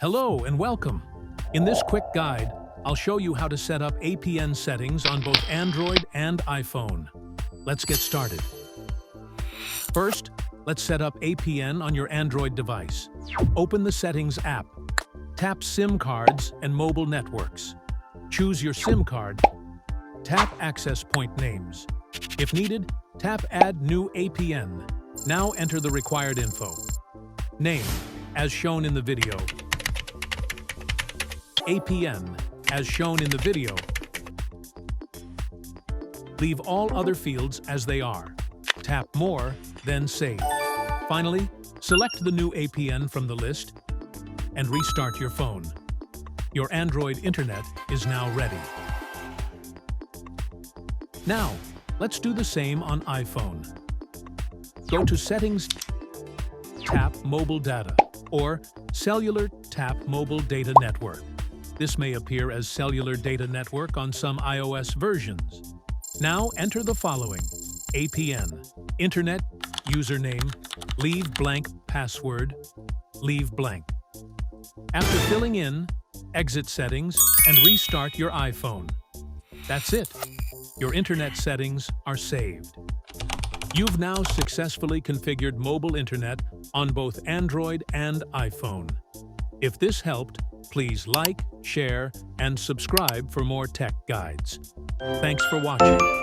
Hello and welcome. In this quick guide, I'll show you how to set up APN settings on both Android and iPhone. Let's get started. First, let's set up APN on your Android device. Open the Settings app. Tap SIM cards and mobile networks. Choose your SIM card. Tap Access Point Names. If needed, tap Add New APN. Now enter the required info. Name, as shown in the video. APN, as shown in the video. Leave all other fields as they are. Tap More, then Save. Finally, select the new APN from the list and restart your phone. Your Android internet is now ready. Now, let's do the same on iPhone. Go to Settings, tap Mobile Data, or Cellular, tap Mobile Data Network. This may appear as Cellular Data Network on some iOS versions. Now enter the following: APN, Internet, username, leave blank password, leave blank. After filling in, exit settings and restart your iPhone. That's it. Your internet settings are saved. You've now successfully configured mobile internet on both Android and iPhone. If this helped, please like, share, and subscribe for more tech guides. Thanks for watching.